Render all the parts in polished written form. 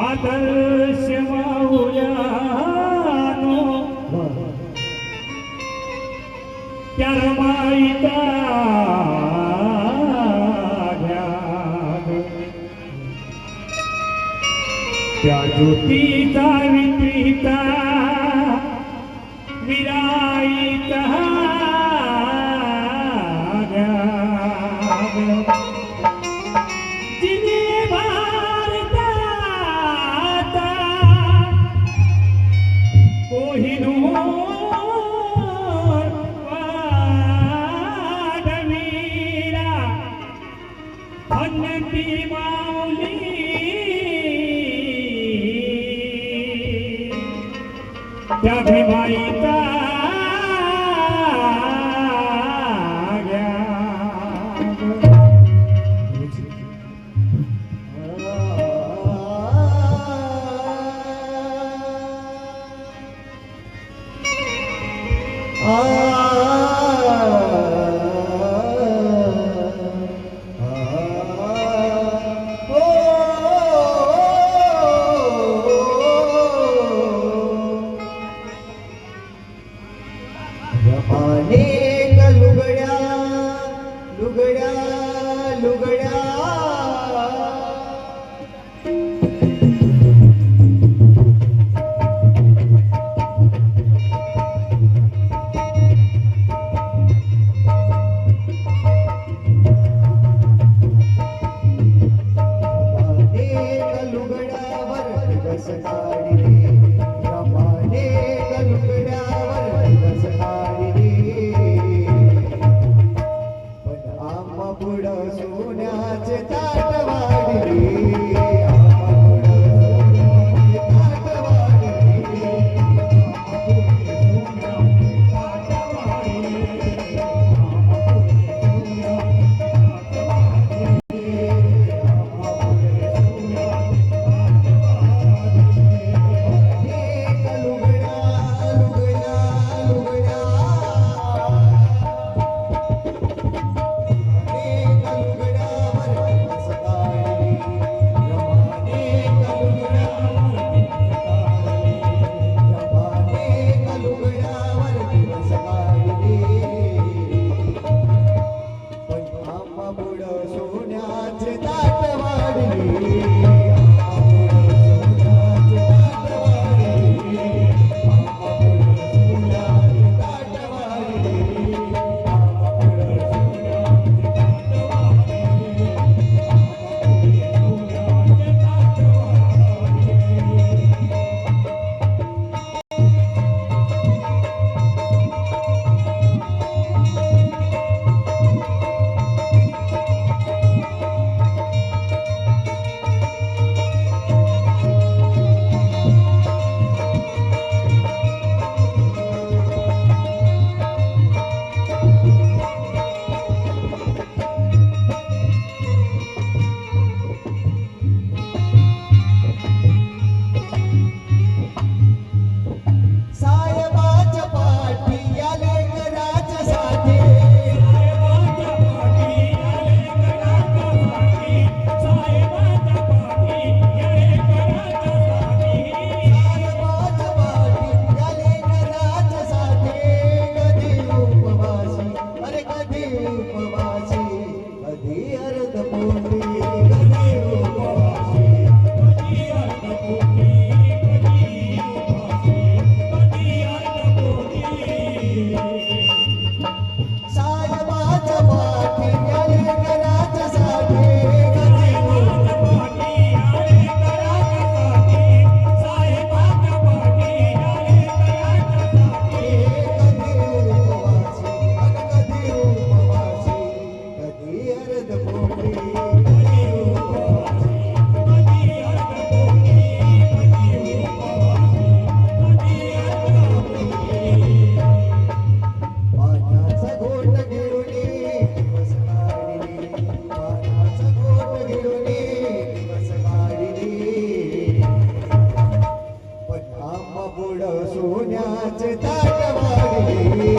आदर्श माऊल्यानो त्या रमाईचा घ्या त्या ज्योतीचा विपरीता विराईचा घ्या जिने भारताचा कोहिनूर वाढविला धन्यती माऊली त्या भीमाईचा सोन्याचे ताट वाढले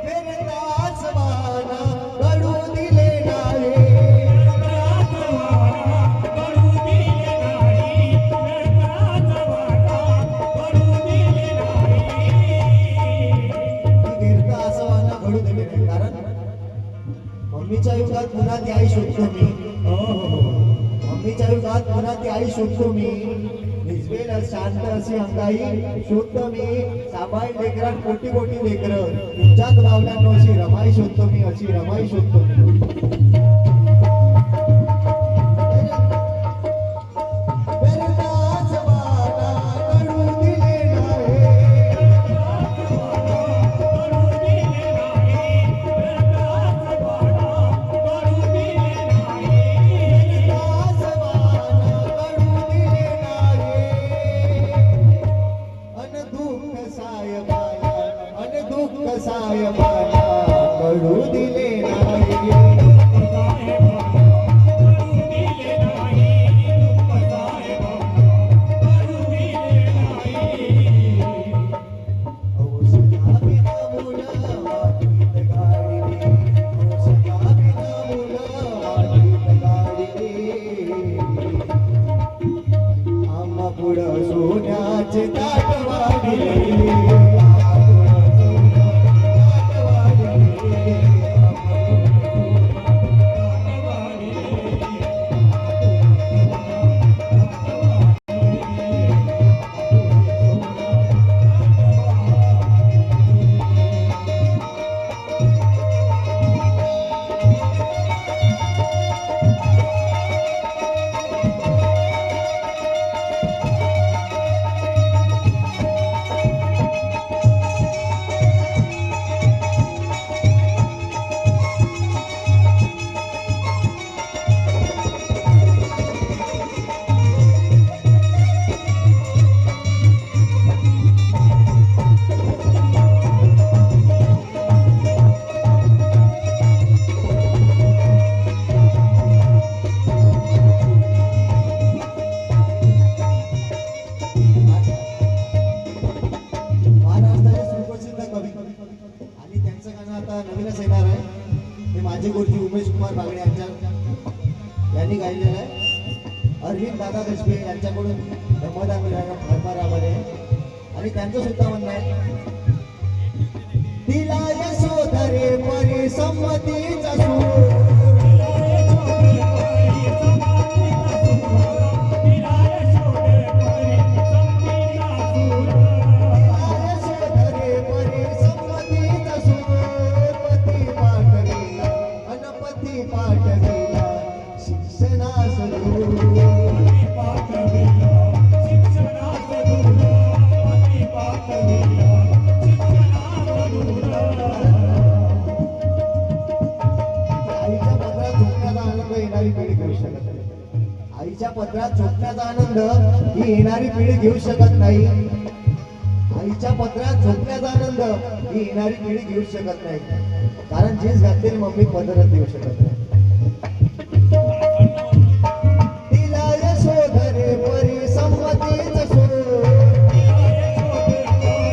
फेरताच वाना घडू दिले नाही फिरता असं वाना घडू दिले नाही कारण मम्मीच्या युगात पुन्हा ती आई शोधतो मी मम्मीच्या युगात पुन्हा ती आई शोधतो मी निजवेल शांत अशी अंगाई शोधतो मी सांभाळ लेकरात कोटी कोटी लेकर तुमच्यात लावल्यानो अशी रमाई शोधतो मी अशी रमाई शोधतो मी फेरताच वाना घडू दिले नाही सायबाला कळू दिले नाही आम्हा पुढं सोन्याचे ताट वाढले आणि त्यांचं गाणं आता नवीनच येणार आहे ते माझे गुरुजी उमेश कुमार बागडे यांनी गायलेलं आहे अरविंद दादा देशपे यांच्याकडून धर्मरामध्ये आणि त्यांचं सुद्धा म्हणणं आहे तिला यशोधरे परी संमतीचा सूर आईच्या पदरात झोपण्याचा आनंद ही येणारी पिढी घेऊ शकत नाही आईच्या पदरात झोपण्याचा आनंद ही येणारी पिढी घेऊ शकत नाही कारण जीन्स घातलेली मम्मी पदरात देऊ शकत नाही